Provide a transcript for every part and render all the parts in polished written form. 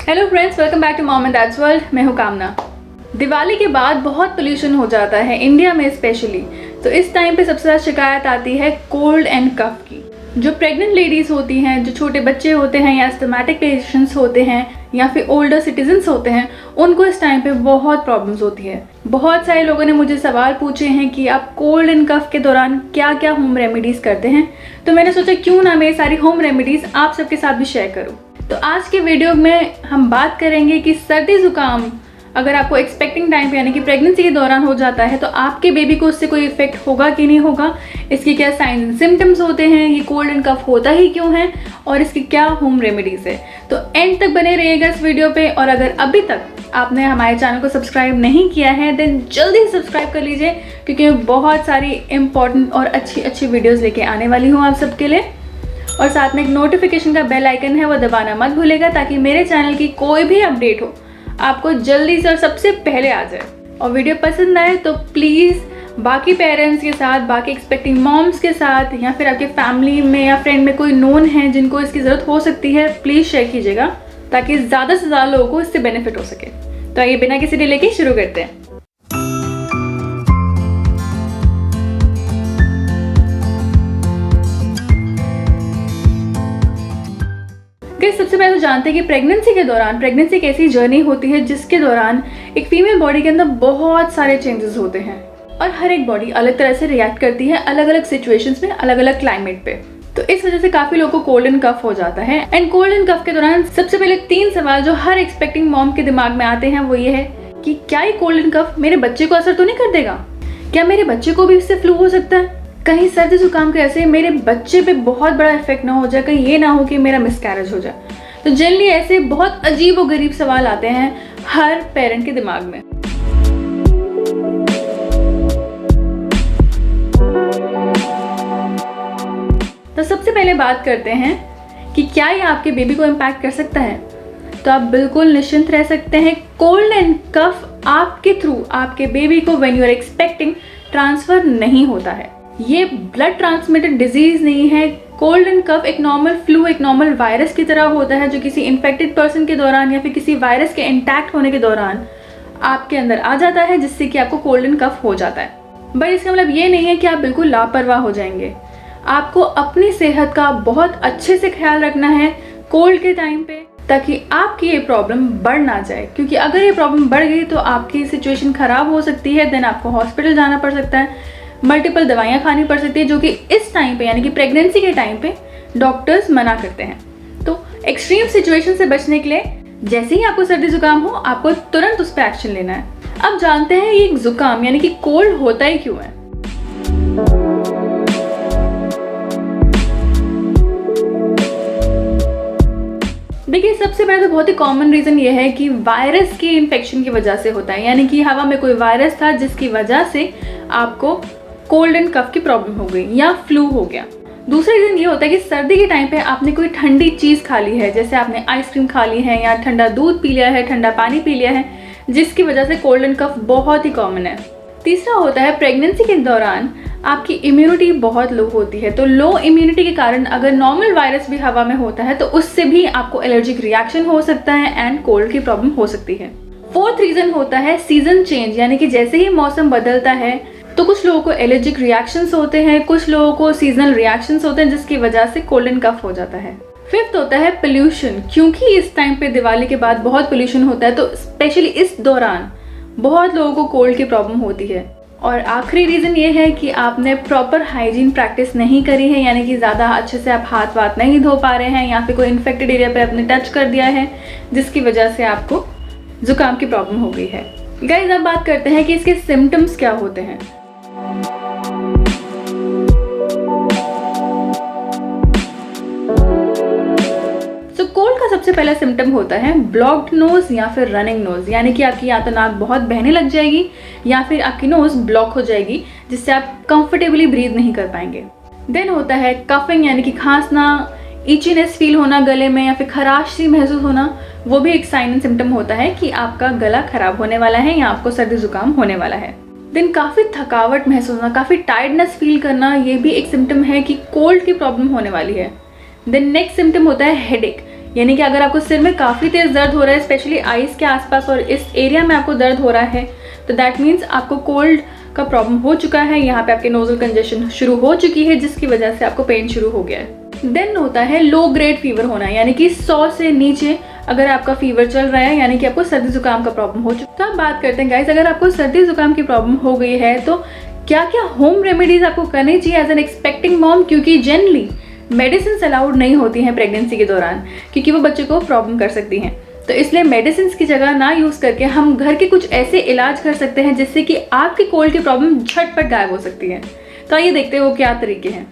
Hello friends, welcome back to mom and that's world. मैं हूं कामना। दिवाली के बाद बहुत पोल्यूशन हो जाता है इंडिया में स्पेशली। तो इस टाइम पे सबसे ज़्यादा शिकायत आती है कोल्ड एंड कफ की। जो प्रेग्नेंट लेडीज़ होती हैं, जो छोटे बच्चे होते हैं या एस्थमेटिक पेशेंट्स होते हैं या फिर ओल्डर सिटीजन्स होते हैं, उनको इस टाइम पे बहुत प्रॉब्लम्स होती है। बहुत सारे लोगों ने मुझे सवाल पूछे हैं कि आप कोल्ड एंड कफ के दौरान क्या क्या होम रेमेडीज़ करते हैं। तो मैंने सोचा क्यों ना मैं ये सारी होम रेमेडीज़ आप सबके साथ भी शेयर करूँ। तो आज के वीडियो में हम बात करेंगे कि सर्दी जुकाम अगर आपको एक्सपेक्टिंग टाइम पे यानी कि प्रेगनेंसी के दौरान हो जाता है तो आपके बेबी को उससे कोई इफेक्ट होगा कि नहीं होगा, इसके क्या साइंस एंड सिम्टम्स होते हैं, ये कोल्ड एंड कफ होता ही क्यों है और इसकी क्या होम रेमेडीज़ है। तो एंड तक बने रहिएगा इस वीडियो पे। और अगर अभी तक आपने हमारे चैनल को सब्सक्राइब नहीं किया है देन जल्दी से सब्सक्राइब कर लीजिए, क्योंकि मैं बहुत सारी इंपॉर्टेंट और अच्छी वीडियोज़ लेके आने वाली हूँ आप सबके लिए। और साथ में एक नोटिफिकेशन का बेल आइकन है, वो दबाना मत भूलेगा ताकि मेरे चैनल की कोई भी अपडेट हो आपको जल्दी से और सबसे पहले आ जाए। और वीडियो पसंद आए तो प्लीज़ बाकी पेरेंट्स के साथ, बाकी एक्सपेक्टिंग मॉम्स के साथ या फिर आपके फैमिली में या फ्रेंड में कोई नोन है जिनको इसकी ज़रूरत हो सकती है, प्लीज़ शेयर कीजिएगा ताकि ज़्यादा से ज़्यादा लोगों को इससे बेनिफिट हो सके। तो आइए बिना किसी डिले के शुरू करते हैं। सबसे पहले तो जानते हैं कि प्रेगनेंसी के दौरान, प्रेगनेंसी एक ऐसी जर्नी होती है जिसके दौरान एक फीमेल बॉडी के अंदर बहुत सारे चेंजेस होते हैं और हर एक बॉडी अलग तरह से रिएक्ट करती है अलग अलग सिचुएशंस में, अलग अलग क्लाइमेट पे। तो इस वजह से काफी लोगों को कोल्ड एंड कफ हो जाता है। एंड कोल्ड एंड कफ के दौरान सबसे पहले 3 सवाल जो हर एक्सपेक्टिंग मॉम के दिमाग में आते हैं वो ये है कि क्या ये कोल्ड एंड कफ मेरे बच्चे को असर तो नहीं कर देगा, क्या मेरे बच्चे को भी इससे फ्लू हो सकता है, कहीं सर्दी जुकाम के ऐसे मेरे बच्चे पे बहुत बड़ा इफेक्ट ना हो जाए, कहीं ये ना हो कि मेरा मिसकैरेज हो जाए। तो जनरली ऐसे बहुत अजीब और गरीब सवाल आते हैं हर पेरेंट के दिमाग में। तो सबसे पहले बात करते हैं कि क्या ये आपके बेबी को इम्पैक्ट कर सकता है। तो आप बिल्कुल निश्चिंत रह सकते हैं, कोल्ड एंड कफ आपके थ्रू आपके बेबी को when you are expecting transfer नहीं होता है। ये ब्लड ट्रांसमिटेड डिजीज नहीं है। कोल्ड एंड कफ एक नॉर्मल फ्लू, एक नॉर्मल वायरस की तरह होता है जो किसी इन्फेक्टेड पर्सन के दौरान या फिर किसी वायरस के इंटैक्ट होने के दौरान आपके अंदर आ जाता है, जिससे कि आपको कोल्ड एंड कफ हो जाता है। बट इसका मतलब ये नहीं है कि आप बिल्कुल लापरवाह हो जाएंगे। आपको अपनी सेहत का बहुत अच्छे से ख्याल रखना है कोल्ड के टाइम पे, ताकि आपकी ये प्रॉब्लम बढ़ ना जाए। क्योंकि अगर ये प्रॉब्लम बढ़ गई तो आपकी सिचुएशन खराब हो सकती है, देन आपको हॉस्पिटल जाना पड़ सकता है, मल्टीपल दवाइयाँ खानी पड़ सकती है, जो कि इस टाइम पे यानी कि प्रेगनेंसी के टाइम पे डॉक्टर्स मना करते हैं। तो एक्सट्रीम सिचुएशन से बचने के लिए जैसे ही आपको सर्दी जुकाम हो आपको तुरंत उस पर एक्शन लेना है। अब जानते हैं ये जुकाम यानी कि कोल्ड होता ही क्यों है। देखिए, सबसे पहले तो बहुत ही कॉमन रीज़न ये है कि वायरस की इन्फेक्शन की वजह से होता है, यानी कि हवा में कोई वायरस था जिसकी वजह से आपको कोल्ड एंड कफ की प्रॉब्लम हो गई या फ्लू हो गया। दूसरा रीज़न ये होता है कि सर्दी के टाइम पे आपने कोई ठंडी चीज़ खा ली है, जैसे आपने आइसक्रीम खा ली है या ठंडा दूध पी लिया है, ठंडा पानी पी लिया है, जिसकी वजह से कोल्ड एंड कफ बहुत ही कॉमन है। तीसरा होता है प्रेगनेंसी के दौरान आपकी इम्यूनिटी बहुत लो होती है। तो लो इम्यूनिटी के कारण अगर नॉर्मल वायरस भी हवा में होता है तो उससे भी आपको एलर्जिक रिएक्शन हो सकता है एंड कोल्ड की प्रॉब्लम हो सकती है। फोर्थ रीज़न होता है सीजन चेंज, यानी कि जैसे ही मौसम बदलता है तो कुछ लोगों को एलर्जिक रिएक्शंस होते हैं, कुछ लोगों को सीजनल रिएक्शंस होते हैं, जिसकी वजह से कोल्ड एंड कफ हो जाता है। फिफ्थ होता है पोल्यूशन, क्योंकि इस टाइम पे दिवाली के बाद बहुत पोल्यूशन होता है तो स्पेशली इस दौरान बहुत लोगों को कोल्ड की प्रॉब्लम होती है। और आखिरी रीज़न ये है कि आपने प्रॉपर हाइजीन प्रैक्टिस नहीं करी है, यानी कि ज़्यादा अच्छे से आप हाथ वाथ नहीं धो पा रहे हैं या फिर कोई इन्फेक्टेड एरिया पे आपने टच कर दिया है, जिसकी वजह से आपको जुकाम की प्रॉब्लम हो गई है। गाइस, अब बात करते हैं कि इसके सिम्टम्स क्या होते हैं। कोल्ड का सबसे पहला सिम्टम होता है ब्लॉक्ड नोज या फिर रनिंग नोज, यानी कि आपकी या तो नाक बहुत बहने लग जाएगी या फिर आपकी नोज ब्लॉक हो जाएगी, जिससे आप कंफर्टेबली ब्रीथ नहीं कर पाएंगे। देन होता है कफिंग, यानी कि खांसना, इचीनेस फील होना गले में या फिर खराश सी महसूस होना, वो भी एक साइन एंड सिम्टम होता है कि आपका गला खराब होने वाला है या आपको सर्दी जुकाम होने वाला है। देन काफ़ी थकावट महसूस होना, काफ़ी टायर्डनेस फील करना, ये भी एक सिम्टम है कि कोल्ड की प्रॉब्लम होने वाली है। देन नेक्स्ट सिम्टम होता है हेडेक, यानी कि अगर आपको सिर में काफ़ी तेज़ दर्द हो रहा है, स्पेशली आईज़ के आसपास और इस एरिया में आपको दर्द हो रहा है, तो दैट मीन्स आपको कोल्ड का प्रॉब्लम हो चुका है। यहाँ पे आपके नोजल कंजेशन शुरू हो चुकी है, जिसकी वजह से आपको पेन शुरू हो गया है। देन होता है लो ग्रेड फीवर होना, यानी कि 100 से नीचे अगर आपका फीवर चल रहा है, यानी कि आपको सर्दी जुकाम का प्रॉब्लम हो चुका है। तो अब बात करते हैं गाइस, अगर आपको सर्दी जुकाम की प्रॉब्लम हो गई है तो क्या क्या होम रेमेडीज आपको करनी चाहिए एज एन एक्सपेक्टिंग मॉम, क्योंकि जनरली मेडिसिन अलाउड नहीं होती हैं प्रेगनेंसी के दौरान, क्योंकि वो बच्चे को प्रॉब्लम कर सकती हैं। तो इसलिए मेडिसिन की जगह ना यूज़ करके हम घर के कुछ ऐसे इलाज कर सकते हैं जिससे कि आपकी कोल्ड की प्रॉब्लम झटपट गायब हो सकती है। तो आइए देखते हैं वो क्या तरीके हैं।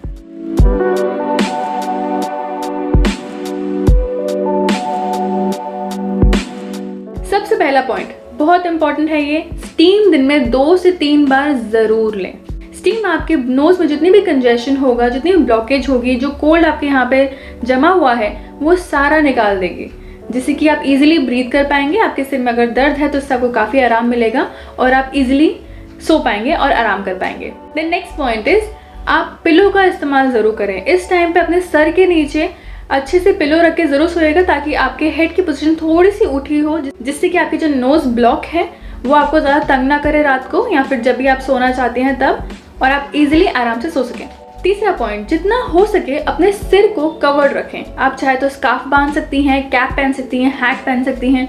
सबसे पहला पॉइंट बहुत इंपॉर्टेंट है, ये स्टीम दिन में 2 से 3 बार ज़रूर लें। स्टीम आपके नोज़ में जितनी भी कंजेशन होगा, जितनी भी ब्लॉकेज होगी, जो कोल्ड आपके यहाँ पे जमा हुआ है, वो सारा निकाल देगी, जिससे कि आप इजीली ब्रीथ कर पाएंगे। आपके सिर में अगर दर्द है तो इससे आपको काफ़ी आराम मिलेगा और आप इजीली सो पाएंगे और आराम कर पाएंगे। देन नेक्स्ट पॉइंट इज, आप पिलो का इस्तेमाल ज़रूर करें। इस टाइम पे अपने सर के नीचे अच्छे से पिलो रख के ज़रूर सोइएगा, ताकि आपके हेड की पोजीशन थोड़ी सी उठी हो, जिससे कि आपकी जो नोज़ ब्लॉक है वो आपको ज़्यादा तंग ना करे रात को, या फिर जब भी आप सोना चाहते हैं तब, और आप इजीली आराम से सो सकें। तीसरा पॉइंट, जितना हो सके अपने सिर को कवर्ड रखें। आप चाहे तो स्कार्फ बांध सकती हैं, कैप पहन सकती हैं, हैट पहन सकती हैं,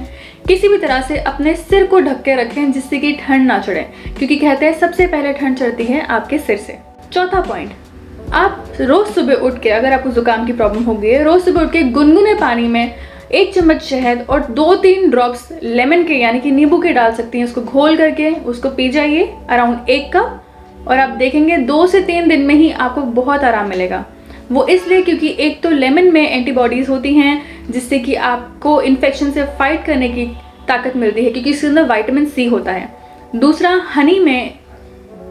किसी भी तरह से अपने सिर को ढक के रखें जिससे कि ठंड ना चढ़े, क्योंकि कहते हैं सबसे पहले ठंड चढ़ती है आपके सिर से। चौथा पॉइंट, आप रोज़ सुबह उठ के, अगर आपको जुकाम की प्रॉब्लम हो गई है, रोज़ सुबह उठ के गुनगुने पानी में 1 चम्मच शहद और 2-3 ड्रॉप्स लेमन के यानी कि नींबू के डाल सकती हैं, उसको घोल करके उसको पी जाइए अराउंड 1 कप, और आप देखेंगे 2 से 3 दिन में ही आपको बहुत आराम मिलेगा। वो इसलिए क्योंकि एक तो लेमन में एंटीबॉडीज़ होती हैं जिससे कि आपको इन्फेक्शन से फाइट करने की ताकत मिलती है, क्योंकि इसके अंदर विटामिन सी होता है। दूसरा, हनी में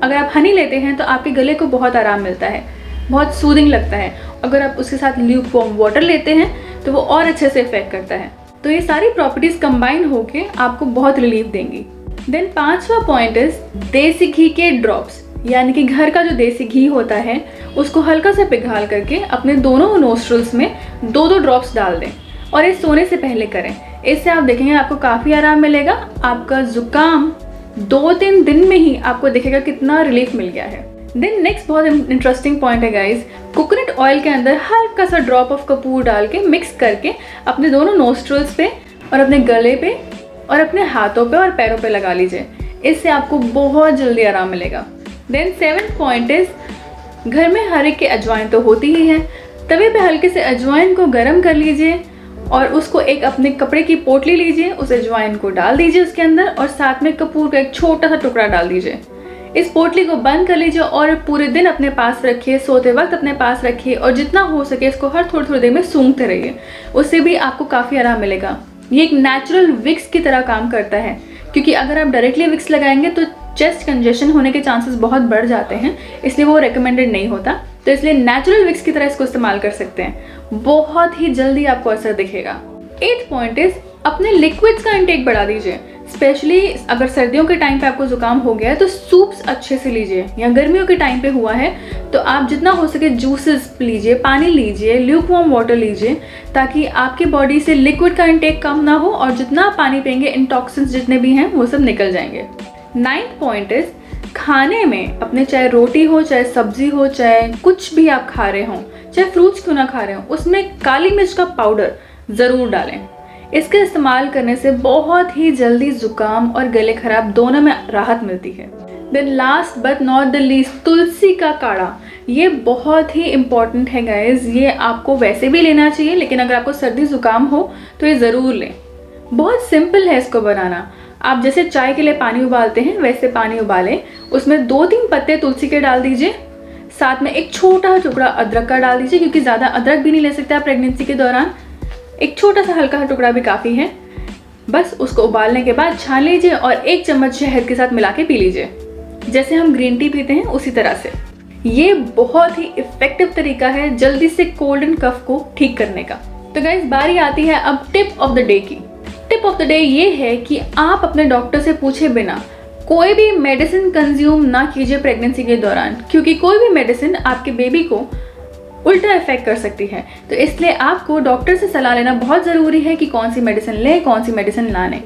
अगर आप हनी लेते हैं तो आपके गले को बहुत आराम मिलता है, बहुत सूदिंग लगता है। अगर आप उसके साथ ल्यूकवार्म वाटर लेते हैं तो वो और अच्छे से इफेक्ट करता है। तो ये सारी प्रॉपर्टीज़ कंबाइन होके आपको बहुत रिलीफ देंगी। देन 5वां पॉइंट इज देसी घी के ड्रॉप्स, यानी कि घर का जो देसी घी होता है उसको हल्का सा पिघाल करके अपने दोनों नोस्ट्रल्स में 2-2 ड्रॉप्स डाल दें, और ये सोने से पहले करें। इससे आप देखेंगे आपको काफ़ी आराम मिलेगा। आपका जुकाम 2-3 दिन में ही आपको दिखेगा कितना रिलीफ मिल गया है। देन नेक्स्ट बहुत इंटरेस्टिंग पॉइंट है गाइज, कोकोनट ऑयल के अंदर हल्का सा ड्रॉप ऑफ कपूर डाल के मिक्स करके अपने दोनों नोस्ट्रल्स पे और अपने गले पे और अपने हाथों पे और पैरों पे लगा लीजिए। इससे आपको बहुत जल्दी आराम मिलेगा। देन 7th पॉइंट इज, घर में हर एक के अजवाइन तो होती ही है। तवे पे हल्के से अजवाइन को गर्म कर लीजिए और उसको एक अपने कपड़े की पोटली लीजिए, उस अजवाइन को डाल दीजिए उसके अंदर, और साथ में कपूर का एक छोटा सा टुकड़ा डाल दीजिए। इस पोटली को बंद कर लीजिए और पूरे दिन अपने पास रखिए, सोते वक्त अपने पास रखिए, और जितना हो सके इसको हर थोड़ी देर में सूंघते रहिए। उससे भी आपको काफ़ी आराम मिलेगा। ये एक नेचुरल विक्स की तरह काम करता है, क्योंकि अगर आप डायरेक्टली विक्स लगाएंगे तो चेस्ट कंजेशन होने के चांसेस बहुत बढ़ जाते हैं, इसलिए वो रेकमेंडेड नहीं होता। तो इसलिए नेचुरल विक्स की तरह इसको इस्तेमाल कर सकते हैं, बहुत ही जल्दी आपको असर दिखेगा। 8th पॉइंट इज, अपने लिक्विड्स का इंटेक बढ़ा दीजिए। स्पेशली अगर सर्दियों के टाइम पे आपको जुकाम हो गया है तो सूप्स अच्छे से लीजिए, या गर्मियों के टाइम पे हुआ है तो आप जितना हो सके जूसेस लीजिए, पानी लीजिए, ल्यूकवार्म वाटर लीजिए, ताकि आपकी बॉडी से लिक्विड का इंटेक कम ना हो, और जितना पानी पिएंगे इंटॉक्सिन्स जितने भी हैं वो सब निकल जाएंगे। 9th पॉइंट इज, खाने में अपने चाहे रोटी हो, चाहे सब्जी हो, चाहे कुछ भी आप खा रहे हो, चाहे फ्रूट्स क्यों ना खा रहे हो, उसमें काली मिर्च का पाउडर ज़रूर डालें। इसके इस्तेमाल करने से बहुत ही जल्दी जुकाम और गले खराब दोनों में राहत मिलती है। Then last but not the least, तुलसी का काढ़ा। ये बहुत ही इम्पॉर्टेंट है गाइज। ये आपको वैसे भी लेना चाहिए, लेकिन अगर आपको सर्दी जुकाम हो तो ये ज़रूर लें। बहुत सिंपल है इसको बनाना। आप जैसे चाय के लिए पानी उबालते हैं वैसे पानी उबालें, उसमें 2-3 पत्ते तुलसी के डाल दीजिए, साथ में एक छोटा टुकड़ा अदरक का डाल दीजिए, क्योंकि ज़्यादा अदरक भी नहीं ले सकते आप प्रेगनेंसी के दौरान, एक छोटा सा हल्का सा टुकड़ा भी काफ़ी है। बस उसको उबालने के बाद छान लीजिए और 1 चम्मच शहद के साथ मिला के पी लीजिए, जैसे हम ग्रीन टी पीते हैं उसी तरह से। ये बहुत ही इफ़ेक्टिव तरीका है जल्दी से कोल्ड एंड कफ को ठीक करने का। तो गाइस, बारी आती है अब टिप ऑफ द डे की। टिप ऑफ द डे ये है कि आप अपने डॉक्टर से पूछे बिना कोई भी मेडिसिन कंज्यूम ना कीजिए प्रेगनेंसी के दौरान, क्योंकि कोई भी मेडिसिन आपके बेबी को उल्टा इफेक्ट कर सकती है। तो इसलिए आपको डॉक्टर से सलाह लेना बहुत ज़रूरी है कि कौन सी मेडिसिन लें, कौन सी मेडिसिन ना लें।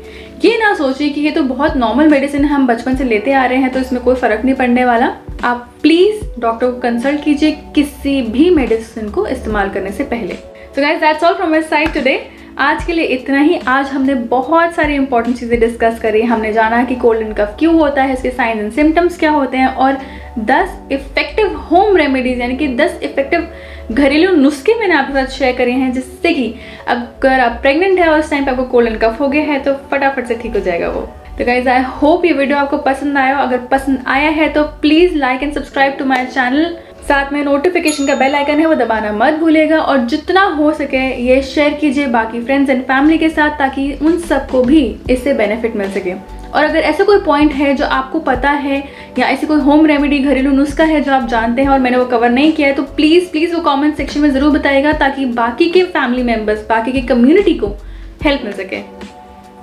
ये ना सोचिए कि ये तो बहुत नॉर्मल मेडिसिन है, हम बचपन से लेते आ रहे हैं तो इसमें कोई फ़र्क नहीं पड़ने वाला। आप प्लीज़ डॉक्टर को कंसल्ट कीजिए किसी भी मेडिसिन को इस्तेमाल करने से पहले। So guys, that's all from my side today. आज के लिए इतना ही। आज हमने बहुत सारी इंपॉर्टेंट चीज़ें डिस्कस करी। हमने जाना कि कोल्ड एंड कफ क्यों होता है, इसके साइंस एंड सिम्टम्स क्या होते हैं, और 10 इफेक्टिव होम रेमेडीज़ यानी कि 10 इफेक्टिव घरेलू नुस्खे मैंने आपके साथ शेयर करे हैं, जिससे कि अगर आप प्रेग्नेंट है और उस टाइम पे आपको कोल्ड एंड कफ हो गया है तो फटाफट से ठीक हो जाएगा वो। तो गाइज, आई होप ये वीडियो आपको पसंद आया। अगर पसंद आया है तो please like and subscribe to my channel. साथ में नोटिफिकेशन का बेल आइकन है वो दबाना मत भूलिएगा, और जितना हो सके ये शेयर कीजिए बाकी फ्रेंड्स एंड फैमिली के साथ, ताकि उन सबको भी इससे बेनिफिट मिल सके। और अगर ऐसा कोई पॉइंट है जो आपको पता है, या ऐसी कोई होम रेमेडी घरेलू नुस्खा है जो आप जानते हैं और मैंने वो कवर नहीं किया है, तो प्लीज़ वो कमेंट सेक्शन में ज़रूर बताइएगा, ताकि बाकी के फैमिली मेम्बर्स, बाकी की कम्युनिटी को हेल्प मिल सके।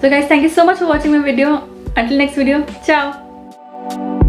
So guys, thank you so much for watching my video. Until next video, ciao.